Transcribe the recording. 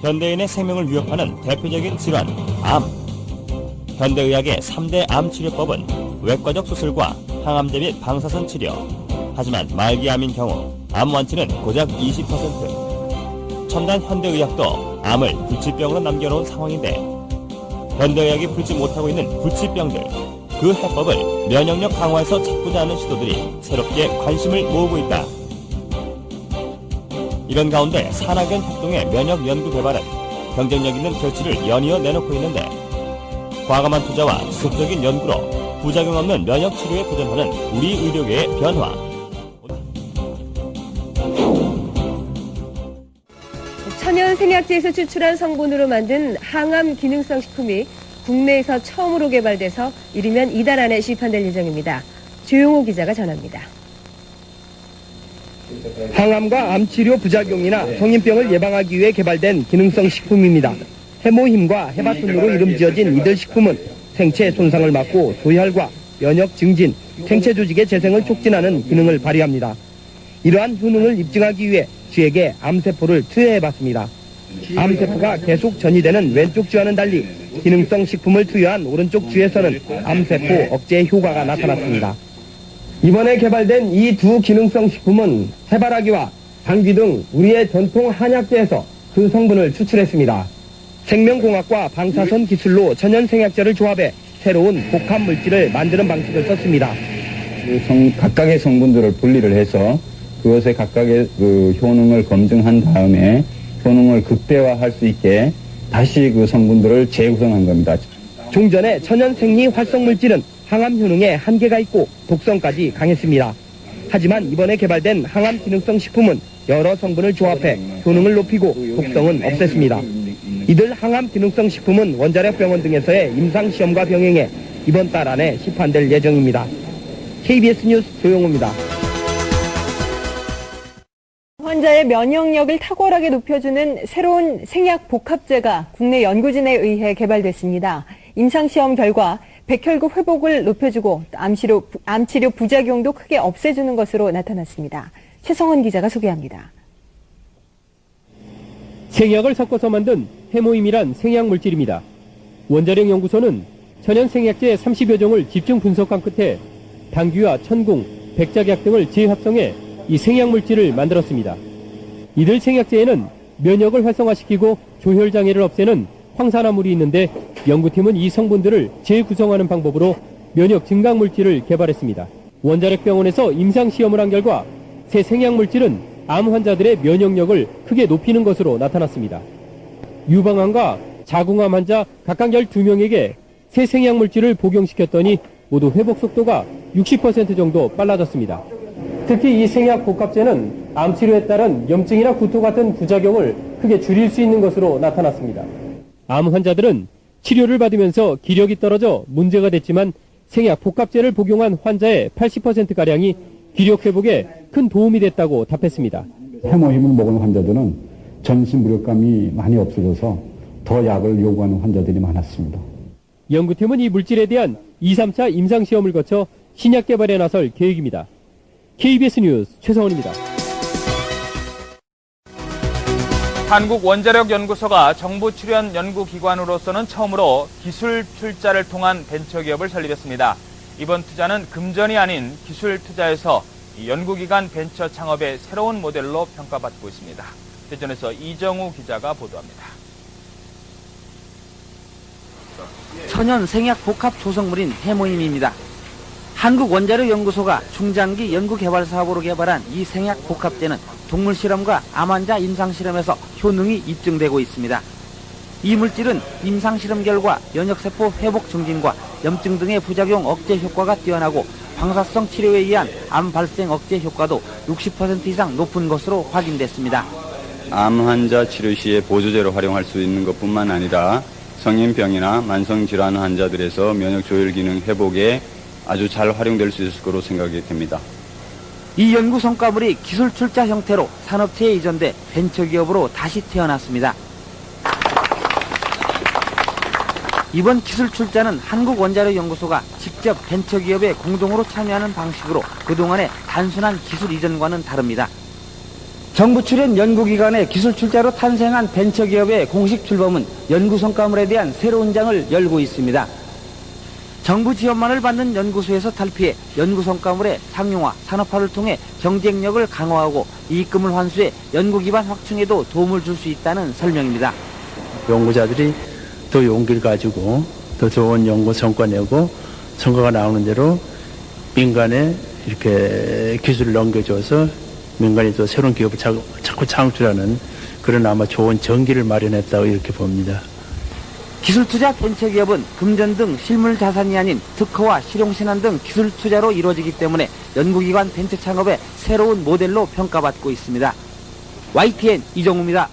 현대인의 생명을 위협하는 대표적인 질환, 암. 현대의학의 3대 암 치료법은 외과적 수술과 항암제 및 방사선 치료. 하지만 말기암인 경우 암 완치는 고작 20%. 첨단 현대의학도 암을 불치병으로 남겨놓은 상황인데 현대의학이 풀지 못하고 있는 불치병들, 그 해법을 면역력 강화에서 찾고자 하는 시도들이 새롭게 관심을 모으고 있다. 이런 가운데 산학연 협동의 면역 연구 개발은 경쟁력 있는 결실을 연이어 내놓고 있는데 과감한 투자와 지속적인 연구로 부작용 없는 면역 치료에 도전하는 우리 의료계의 변화. 천연 생약제에서 추출한 성분으로 만든 항암 기능성 식품이 국내에서 처음으로 개발돼서 이르면 이달 안에 시판될 예정입니다. 조용호 기자가 전합니다. 항암과 암치료 부작용이나 성인병을 예방하기 위해 개발된 기능성 식품입니다. 해모힘과 해바톤으로 이름 지어진 이들 식품은 생체 손상을 막고 조혈과 면역 증진, 생체 조직의 재생을 촉진하는 기능을 발휘합니다. 이러한 효능을 입증하기 위해 쥐에게 암세포를 투여해봤습니다. 암세포가 계속 전이되는 왼쪽 쥐와는 달리 기능성 식품을 투여한 오른쪽 쥐에서는 암세포 억제 효과가 나타났습니다. 이번에 개발된 이 두 기능성 식품은 해바라기와 당귀 등 우리의 전통 한약재에서 그 성분을 추출했습니다. 생명공학과 방사선 기술로 천연생약제를 조합해 새로운 복합 물질을 만드는 방식을 썼습니다. 각각의 성분들을 분리를 해서 그것의 각각의 효능을 검증한 다음에 효능을 극대화할 수 있게 다시 그 성분들을 재구성한 겁니다. 종전의 천연생리 활성물질은 항암 효능에 한계가 있고 독성까지 강했습니다. 하지만 이번에 개발된 항암 기능성 식품은 여러 성분을 조합해 효능을 높이고 독성은 없앴습니다. 이들 항암 기능성 식품은 원자력 병원 등에서의 임상시험과 병행해 이번 달 안에 시판될 예정입니다. KBS 뉴스 조용호입니다. 환자의 면역력을 탁월하게 높여주는 새로운 생약 복합제가 국내 연구진에 의해 개발됐습니다. 임상시험 결과 백혈구 회복을 높여주고 암치료 부작용도 크게 없애주는 것으로 나타났습니다. 최성원 기자가 소개합니다. 생약을 섞어서 만든 해모임이란 생약물질입니다. 원자력 연구소는 천연 생약제 30여 종을 집중 분석한 끝에 당귀와 천궁, 백작약 등을 재합성해 이 생약물질을 만들었습니다. 이들 생약제에는 면역을 활성화시키고 조혈장애를 없애는 황산화물이 있는데 연구팀은 이 성분들을 재구성하는 방법으로 면역 증강물질을 개발했습니다. 원자력 병원에서 임상시험을 한 결과 새 생약물질은 암 환자들의 면역력을 크게 높이는 것으로 나타났습니다. 유방암과 자궁암 환자 각각 12명에게 새 생약물질을 복용시켰더니 모두 회복 속도가 60% 정도 빨라졌습니다. 특히 이 생약 복합제는 암 치료에 따른 염증이나 구토 같은 부작용을 크게 줄일 수 있는 것으로 나타났습니다. 암 환자들은 치료를 받으면서 기력이 떨어져 문제가 됐지만 생약 복합제를 복용한 환자의 80%가량이 기력 회복에 큰 도움이 됐다고 답했습니다. 해모힘을 먹은 환자들은 전신 무력감이 많이 없어져서 더 약을 요구하는 환자들이 많았습니다. 연구팀은 이 물질에 대한 2, 3차 임상시험을 거쳐 신약 개발에 나설 계획입니다. KBS 뉴스 최성원입니다. 한국원자력연구소가 정부 출연 연구기관으로서는 처음으로 기술 출자를 통한 벤처기업을 설립했습니다. 이번 투자는 금전이 아닌 기술 투자에서 연구기관 벤처 창업의 새로운 모델로 평가받고 있습니다. 대전에서 이정우 기자가 보도합니다. 천연 생약 복합 조성물인 해모임입니다. 한국원자력연구소가 중장기 연구개발 사업으로 개발한 이 생약 복합제는 동물 실험과 암 환자 임상 실험에서 효능이 입증되고 있습니다. 이 물질은 임상 실험 결과 면역세포 회복 증진과 염증 등의 부작용 억제 효과가 뛰어나고 방사성 치료에 의한 암 발생 억제 효과도 60% 이상 높은 것으로 확인됐습니다. 암 환자 치료 시에 보조제로 활용할 수 있는 것뿐만 아니라 성인병이나 만성질환 환자들에서 면역 조혈 기능 회복에 아주 잘 활용될 수 있을 거로 생각이 됩니다. 이 연구 성과물이 기술 출자 형태로 산업체에 이전돼 벤처기업으로 다시 태어났습니다. 이번 기술 출자는 한국원자력연구소가 직접 벤처기업에 공동으로 참여하는 방식으로 그동안의 단순한 기술 이전과는 다릅니다. 정부 출연 연구기관의 기술 출자로 탄생한 벤처기업의 공식 출범은 연구 성과물에 대한 새로운 장을 열고 있습니다. 정부 지원만을 받는 연구소에서 탈피해 연구 성과물의 상용화, 산업화를 통해 경쟁력을 강화하고 이익금을 환수해 연구 기반 확충에도 도움을 줄 수 있다는 설명입니다. 연구자들이 더 용기를 가지고 더 좋은 연구 성과 내고 성과가 나오는 대로 민간에 이렇게 기술을 넘겨줘서 민간이 또 새로운 기업을 자꾸 창출하는 그런 아마 좋은 전기를 마련했다고 이렇게 봅니다. 기술투자 벤처기업은 금전 등 실물 자산이 아닌 특허와 실용신안 등 기술 투자로 이루어지기 때문에 연구기관 벤처 창업의 새로운 모델로 평가받고 있습니다. YTN 이정우입니다.